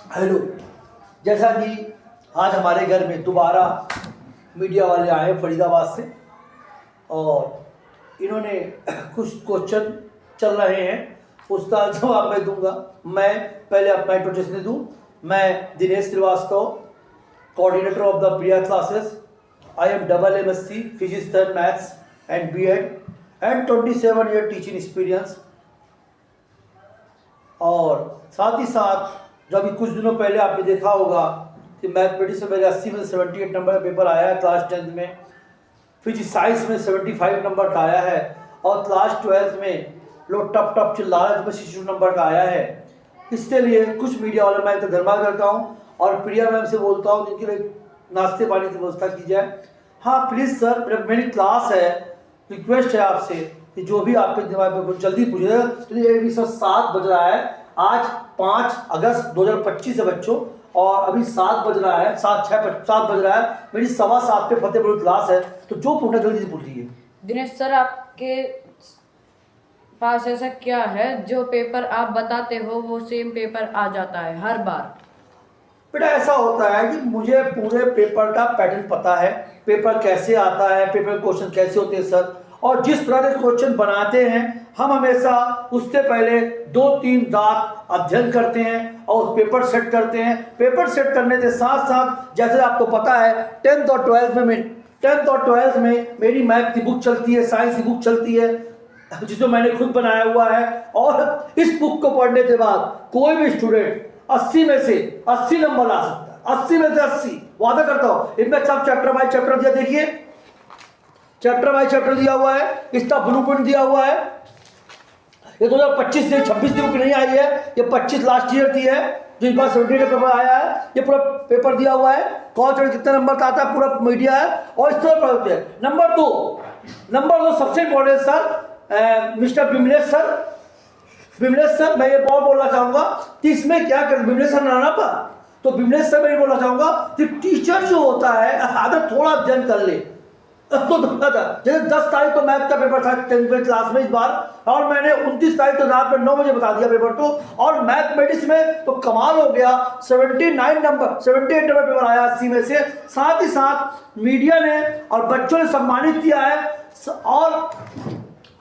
Hello. जैसा कि आज हमारे घर में दोबारा मीडिया वाले आए फरीदाबाद से और इन्होंने कुछ क्वेश्चन चल रहे हैं, उसका जवाब मैं दूंगा। मैं पहले अपना इंट्रोडक्शन दूं। मैं Dinesh Shrivastava, coordinator of the Priya classes. I am double MSc physics and maths and B.Ed and 27 year teaching experience. और साथ ही साथ जो अभी कुछ दिनों पहले आपने देखा होगा कि मैथमेटिक्स में मेरे 80 में 78 नंबर का पेपर आया है क्लास 10th में, फिजिक्स साइंस में 75 नंबर का आया है और क्लास 12th में लोग टप चिल्ला रहे थे 62 नंबर का आया है। इसके लिए कुछ मीडिया वाले मैं तो धन्यवाद करता हूँ और प्रिया मैम से बोलता हूँ जिनके लिए नाश्ते पानी की व्यवस्था की जाए। हाँ प्लीज़ सर, मेरी क्लास है, रिक्वेस्ट है आपसे कि जो भी आपके दिमाग में जल्दी पूछिएगा। तो ये अभी सर 7 बज रहा है, आज 5 अगस्त 2025 है बच्चों, और अभी 7 बज रहा है, 7 बज रहा है। मेरी 7:15 पे फतेहपुर क्लास है, तो जो पूछना जल्दी से पूछिए। दिनेश सर, आपके पास ऐसा क्या है जो पेपर आप बताते हो वो सेम पेपर आ जाता है हर बार? बेटा ऐसा होता है कि मुझे पूरे पेपर का पैटर्न पता है, पेपर कैसे आता है, पेपर क्वेश्चन कैसे होते हैं सर, और जिस तरह के क्वेश्चन बनाते हैं हम हमेशा उससे पहले 2-3 रात अध्ययन करते हैं और पेपर सेट करते हैं। पेपर सेट करने के साथ साथ जैसे आपको पता है 10th और 12th में मेरी मैथ की बुक चलती है, साइंस की बुक चलती है जिसको मैंने खुद बनाया हुआ है। और इस बुक को पढ़ने के बाद कोई भी स्टूडेंट 80 में से 80 नंबर ला सकता है, 80 में से 80 वादा करता हूँ। इनमें सब चैप्टर बाय चैप्टर दिया, देखिए चैप्टर बाय चैप्टर दिया हुआ है, इसका ब्लूप्रिंट दिया हुआ है। ये 2025 से 26 की बुक नहीं आई है, ये 25 लास्ट ईयर की है जो इस बार 70 का पेपर आया है। ये पूरा पेपर दिया हुआ है, कौन सा कितने नंबर का आता है, पूरा मीडिया है और इस तरह पढ़ते हैं। नंबर दो सबसे important sir, mister Bimlesh sir, मैं ये बहुत बोलना चाहूंगा कि इसमें क्या कर बिमलेश सर नाना पा, तो बिमलेश सर मैं ये बोलना चाहूंगा कि टीचर जो होता है अगर थोड़ा अध्ययन कर ले तो धोखा था। जैसे 10 तारीख को मैथ का पेपर था 10th क्लास में इस बार, और मैंने 29 तारीख को रात में 9 बजे बता दिया पेपर तो, और मैथमेटिक्स में तो कमाल हो गया, 78 नंबर पेपर आया 80 में से। साथ ही साथ मीडिया ने और बच्चों ने सम्मानित किया है, और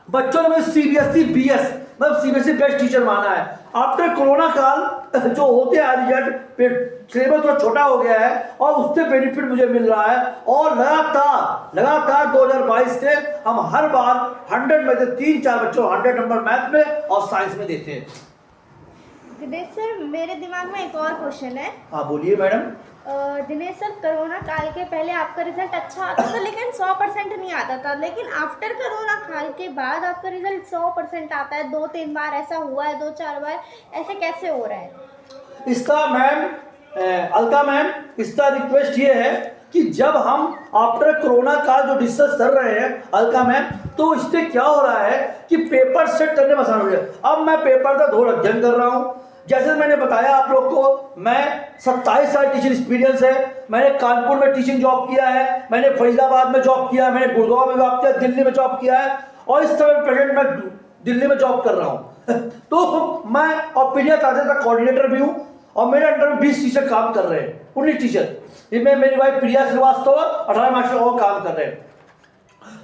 बच्चों ने CBSE BS मतलब CBSE बेस्ट टीचर माना है। आफ्टर कोरोना काल जो होते हैं रिजल्ट सिलेबस थोड़ा छोटा हो गया है और उससे बेनिफिट मुझे मिल रहा है, और लगातार 2022 से हम हर बार 100 में से 3-4 बच्चों 100 नंबर मैथ में और साइंस में देते हैं। दिनेश सर, मेरे दिमाग में एक और क्वेश्चन है। हाँ बोलिए मैडम। दिनेश सर, कोरोना काल के पहले आपका रिजल्ट अच्छा आता था लेकिन 100% नहीं आता था, लेकिन आफ्टर कोरोना काल के बाद आपका रिजल्ट 100% आता है। 2-3 बार ऐसा हुआ है, 2-4 बार, ऐसे कैसे हो रहा है? इसका मैम अलका मैम, इसका रिक्वेस्ट ये है कि जब हम आफ्टर कोरोना का जो डिस्कस कर रहे हैं अलका मैम, तो इससे क्या हो रहा है कि पेपर सेट करने में आसान हो गया। अब मैं पेपर का थोड़ा अध्ययन कर रहा हूँ। जैसे मैंने बताया आप लोग को, मैं 27 साल टीचिंग एक्सपीरियंस है। मैंने कानपुर में टीचिंग जॉब किया है, मैंने फरीदाबाद में जॉब किया है, मैंने गुड़गांव में जॉब किया, दिल्ली में जॉब किया है, और इस समय प्रेजेंट मैं दिल्ली में जॉब कर रहा हूँ। तो मैं और प्रिया क्लासेस का कोऑर्डिनेटर भी हूँ, और मेरे अंडर में 20 टीचर काम कर रहे हैं, 19 टीचर, जिनमें मेरी वाइफ प्रिया श्रीवास्तव 18 मास्टर और काम कर रहे हैं।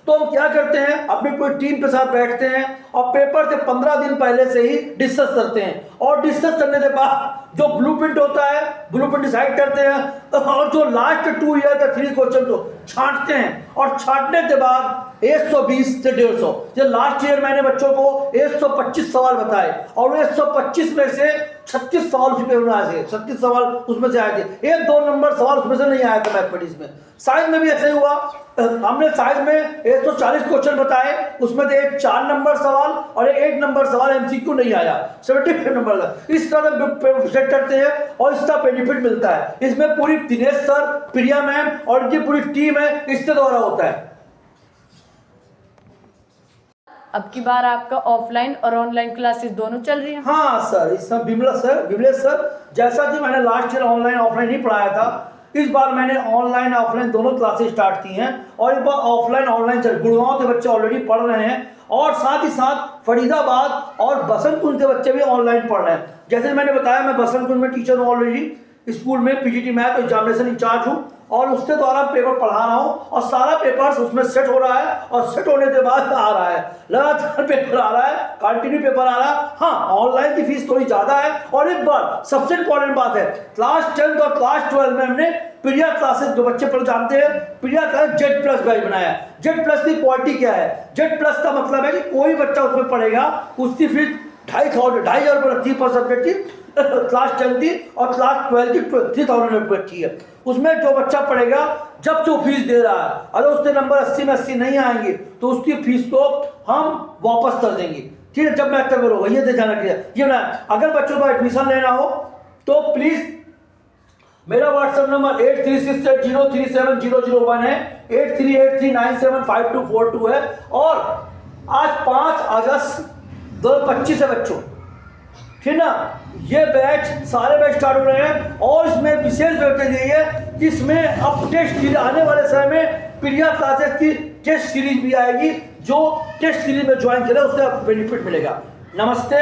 तो हम क्या करते हैं, अपनी पूरी टीम के साथ बैठते हैं और पेपर से 15 दिन पहले से ही डिस्कस करते हैं, और डिस्कस करने के बाद जो ब्लूप्रिंट होता है ब्लूप्रिंट डिसाइड करते हैं, और जो लास्ट 2 ईयर का 3 क्वेश्चन को छांटते हैं, और छांटने के बाद 120 से 150, जो लास्ट ईयर मैंने बच्चों को 125 सवाल बताए, और 125 में से 36 सवाल उसमें आए थे, 36 सवाल उसमें से आए थे, 1-2 नंबर सवाल उसमें से नहीं आया था मैथमेटिक्स में। साइंस में भी ऐसे ही हुआ, हमने साइंस में 140 क्वेश्चन बताए, उसमें से 4 नंबर सवाल और 1 नंबर सवाल MCQ नहीं आया, 75 नंबर का। इस तरह सेट करते हैं और इसका बेनिफिट मिलता है। इसमें पूरी दिनेश सर, प्रिया मैम और इनकी पूरी टीम है, इसके द्वारा होता है। अब की बार आपका ऑफलाइन और ऑनलाइन क्लासेस दोनों चल रही हैं? हाँ सर, इस समय विमलेश सर, जैसा कि मैंने लास्ट ईयर ऑनलाइन ऑफलाइन नहीं पढ़ाया था, इस बार मैंने ऑनलाइन ऑफलाइन दोनों क्लासेस स्टार्ट की हैं, और इस बार ऑफलाइन ऑनलाइन गुड़गांव के बच्चे ऑलरेडी पढ़ रहे हैं, और साथ ही साथ फरीदाबाद और बसंत कुंज के बच्चे भी ऑनलाइन पढ़ रहे हैं। जैसे मैंने बताया, मैं बसंत कुंज में टीचर हूँ ऑलरेडी, स्कूल में पीजीटी मैथ एग्जामिनेशन इंचार्ज हूँ और उसके द्वारा पेपर पढ़ा रहा हूँ और सारा पेपर्स उसमें सेट हो रहा है और सेट होने के बाद आ रहा है, लगातार पेपर आ रहा है, कंटिन्यू पेपर आ रहा है। हाँ, ऑनलाइन की फीस थोड़ी ज़्यादा है। और एक बार सबसे इंपॉर्टेंट बात है, क्लास 10 और क्लास 12 में हमने प्रिया क्लासेस, जो बच्चे पर जानते हैं, प्रिया क्लास जेड प्लस बैच बनाया है। जेड प्लस की क्वालिटी क्या है? जेड प्लस का मतलब है कि कोई बच्चा उसमें पढ़ेगा, उसकी फीस 2,500 रुपये रखी पर सब्जेक्ट की, क्लास 10 की, और क्लास 12 की 3,000 रुपये रखी है। उसमें जो बच्चा पढ़ेगा, जब जो फीस दे रहा है, अगर उसके नंबर 80 में 80 नहीं आएंगे तो उसकी फीस को हम वापस कर देंगे। ठीक है, जब मैं तक करूँगा ये ध्यान रखिए। ये ना, अगर बच्चों को एडमिशन लेना हो तो प्लीज़ मेरा व्हाट्सएप नंबर 8368037001 है, 8383975242 है। और आज 5 अगस्त 2025 है बच्चों, ठीक ना। ये बैच, सारे बैच स्टार्ट हो रहे हैं और इसमें विशेष व्यवस्था दी है, जिसमें अब टेस्ट सीरीज आने वाले समय में प्रिया क्लासेस की टेस्ट सीरीज भी आएगी। जो टेस्ट सीरीज में ज्वाइन करे उससे बेनिफिट मिलेगा। नमस्ते।